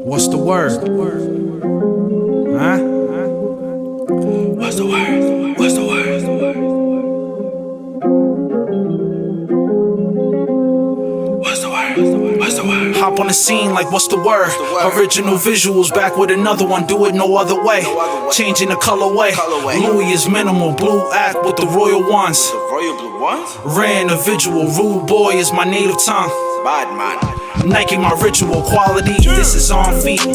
What's the word? Huh? What's the word? What's the word? What's the word? What's the word? Hop on the scene like what's the word? Original visuals back with another one, do it no other way. Changing the colorway. Louis is minimal, blue act with the royal ones. The royal blue ones? Rare individual, rude boy is my native tongue. Bad man. Nike my ritual, quality, this is on feet.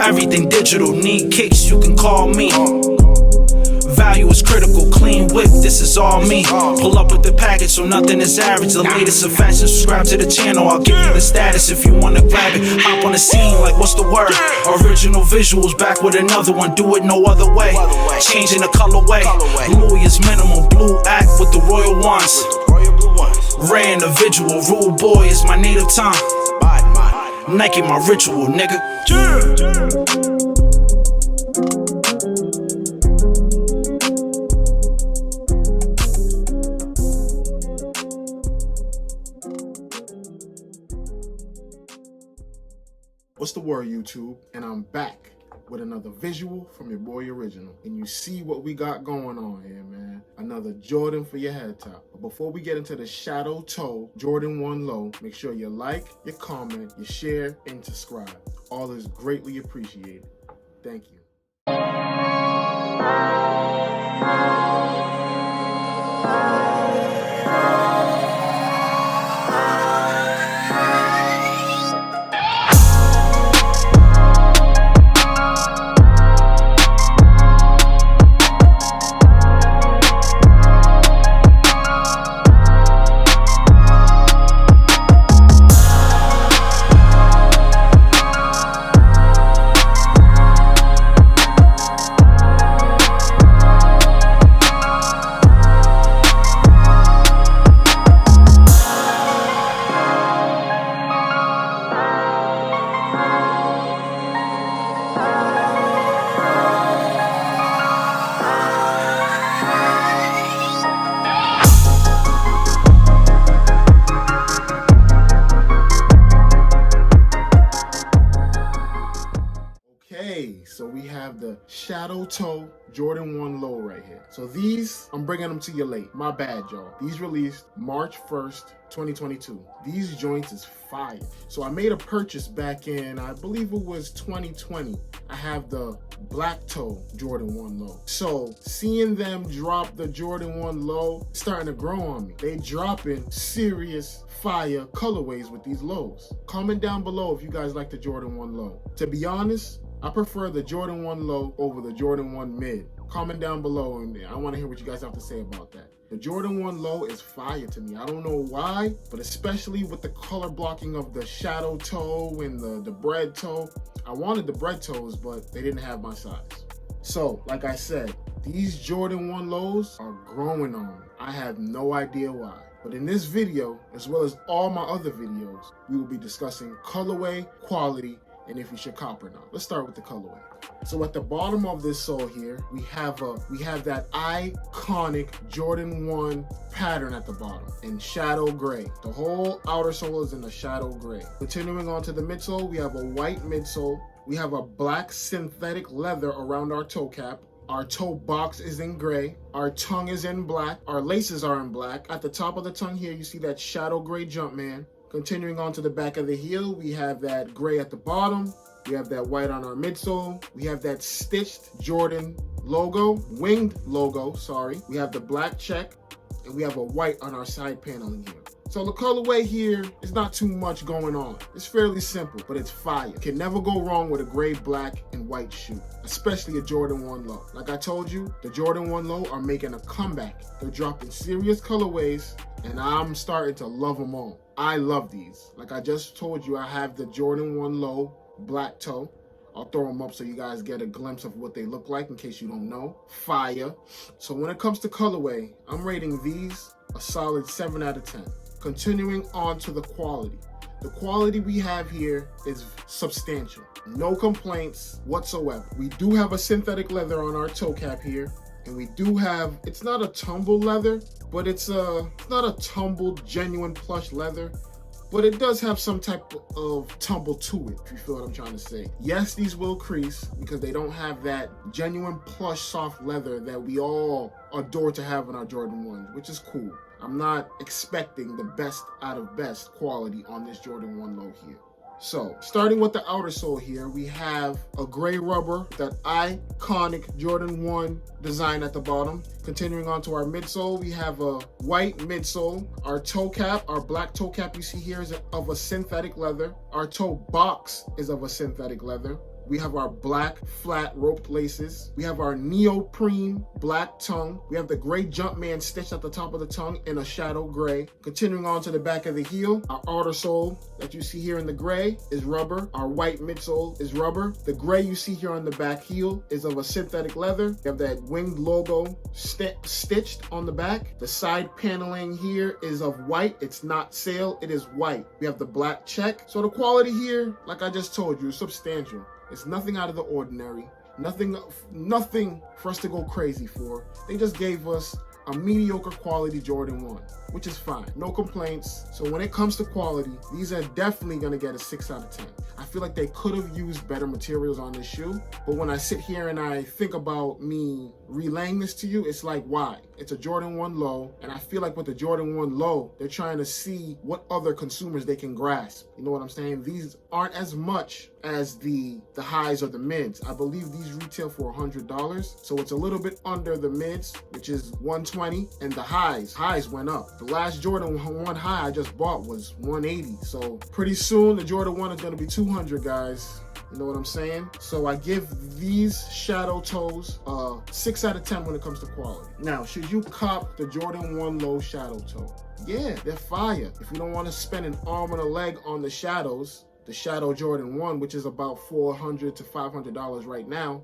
Everything digital, need kicks, you can call me. Value is critical, clean whip, this is all me. Pull up with the package so nothing is average. The latest in fashion, subscribe to the channel, I'll give you the status if you wanna grab it. Hop on the scene like what's the word? Original visuals back with another one, do it no other way. Changing the colorway. Louis is minimal, blue act with the royal ones. Rare individual, rude boy is my native tongue. Bad man. Nike my ritual, nigga. What's the word, YouTube? And I'm back with another visual from your boy Original. And you see what we got going on here, man. Another Jordan for your head top. But before we get into the Shadow Toe Jordan 1 Low, make sure you like, you comment, you share, and subscribe. All is greatly appreciated. Thank you. So we have the Shadow Toe Jordan 1 Low right here. So these, I'm bringing them to you late. My bad, y'all. These released March 1st, 2022. These joints is fire. So I made a purchase back in, I believe it was 2020. I have the Black Toe Jordan 1 Low. So seeing them drop the Jordan 1 Low, starting to grow on me. They dropping serious fire colorways with these lows. Comment down below if you guys like the Jordan 1 Low. To be honest, I prefer the Jordan 1 Low over the Jordan 1 Mid. Comment down below and I want to hear what you guys have to say about that. The Jordan 1 Low is fire to me. I don't know why, but especially with the color blocking of the Shadow Toe and the bread toe. I wanted the bread toes, but they didn't have my size. So, like I said, these Jordan 1 Lows are growing on me. I have no idea why. But in this video, as well as all my other videos, we will be discussing colorway, quality, and if you should cop or not. Let's start with the colorway. So at the bottom of this sole here, we have that iconic Jordan 1 pattern at the bottom in shadow gray. The whole outer sole is in the shadow gray. Continuing on to the midsole, we have a white midsole. We have a black synthetic leather around our toe cap. Our toe box is in gray. Our tongue is in black. Our laces are in black. At the top of the tongue here, you see that shadow gray Jumpman. Continuing on to the back of the heel, we have that gray at the bottom. We have that white on our midsole. We have that stitched Jordan logo, winged logo, sorry. We have the black check, and we have a white on our side paneling here. So the colorway here is not too much going on. It's fairly simple, but it's fire. Can never go wrong with a gray, black, and white shoe, especially a Jordan 1 Low. Like I told you, the Jordan 1 Low are making a comeback. They're dropping serious colorways, and I'm starting to love them all. I love these. Like I just told you, I have the Jordan 1 Low Black Toe. I'll throw them up so you guys get a glimpse of what they look like in case you don't know. Fire. So when it comes to colorway, I'm rating these a solid 7 out of 10. Continuing on to the quality. The quality we have here is substantial. No complaints whatsoever. We do have a synthetic leather on our toe cap here. And we do have, it's not a tumbled leather, but it's not a tumbled genuine plush leather. but it does have some type of tumble to it, if you feel what I'm trying to say. Yes, these will crease because they don't have that genuine plush soft leather that we all adore to have in our Jordan 1s, which is cool. I'm not expecting the best out of best quality on this Jordan 1 low here. So, starting with the outer sole here, we have a gray rubber, that iconic Jordan 1 design at the bottom. Continuing on to our midsole, we have a white midsole. Our toe cap, our black toe cap you see here is of a synthetic leather. Our toe box is of a synthetic leather. We have our black flat roped laces. We have our neoprene black tongue. We have the gray Jumpman stitched at the top of the tongue in a shadow gray. Continuing on to the back of the heel, our outer sole that you see here in the gray is rubber. Our white midsole is rubber. The gray you see here on the back heel is of a synthetic leather. We have that winged logo stitched on the back. The side paneling here is of white. It's not sail, it is white. We have the black check. So the quality here, like I just told you, is substantial. It's nothing out of the ordinary, nothing for us to go crazy for. They just gave us a mediocre quality Jordan 1, which is fine, no complaints. So when it comes to quality, these are definitely gonna get a 6 out of 10. I feel like they could have used better materials on this shoe, but when I sit here and I think about me relaying this to you, it's like, why? It's a Jordan 1 low, and I feel like with the Jordan 1 low, they're trying to see what other consumers they can grasp. You know what I'm saying? These aren't as much as the highs or the mids. I believe these retail for $100, so it's a little bit under the mids, which is 120, and the highs went up. The last Jordan 1 high I just bought was 180, so pretty soon the Jordan 1 is gonna be 200, guys. You know what I'm saying? So I give these shadow toes a 6 out of 10 when it comes to quality. Now, should you cop the Jordan 1 low shadow toe? Yeah, they're fire. If you don't want to spend an arm and a leg on the shadows, the Shadow Jordan 1, which is about $400 to $500 right now.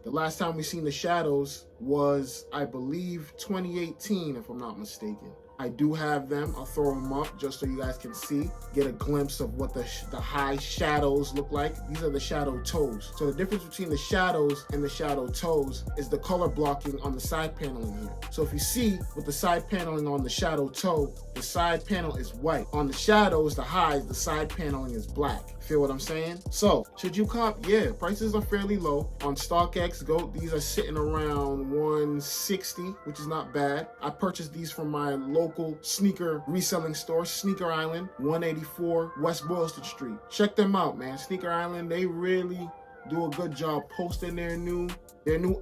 The last time we seen the shadows was, I believe, 2018, if I'm not mistaken. I do have them. I'll throw them up just so you guys can see, get a glimpse of what the high shadows look like. These are the shadow toes. So the difference between the shadows and the shadow toes is the color blocking on the side paneling here. So if you see with the side paneling on the shadow toe, the side panel is white. On the shadows, the highs, the side paneling is black. Feel what I'm saying? So should you cop? Yeah, prices are fairly low. On StockX, these are sitting around 160, which is not bad. I purchased these from my local sneaker reselling store, Sneaker Island, 184 West Boylston Street. Check them out, man. Sneaker Island, they really do a good job posting their new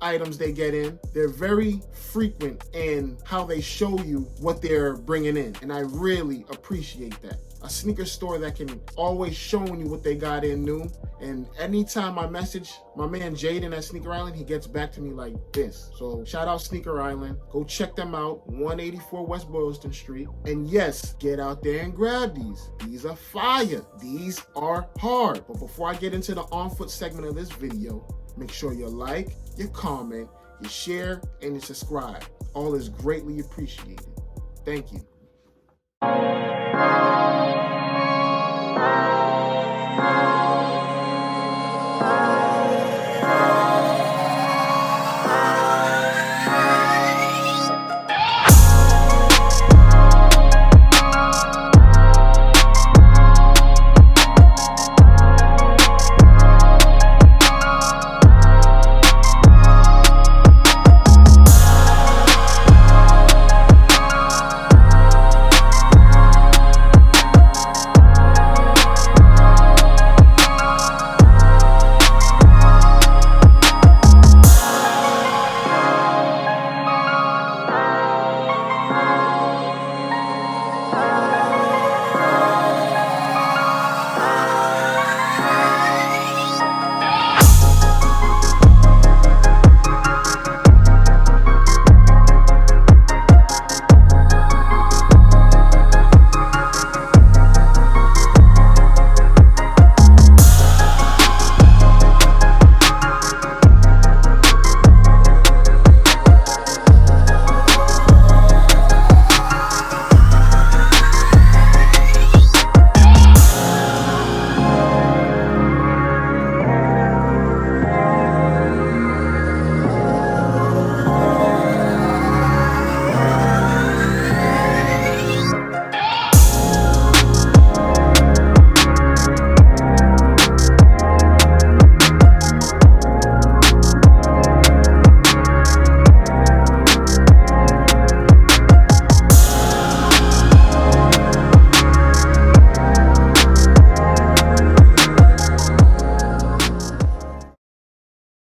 items they get in. They're very frequent in how they show you what they're bringing in, and I really appreciate that. A sneaker store that can always showing you what they got in new, and anytime I message my man Jaden at Sneaker Island, he gets back to me like this. So shout out Sneaker Island. Go check them out, 184 West Boylston Street. And yes, get out there and grab these. These are fire. These are hard. But before I get into the on-foot segment of this video, make sure you like, you comment, you share, and you subscribe. All is greatly appreciated. Thank you.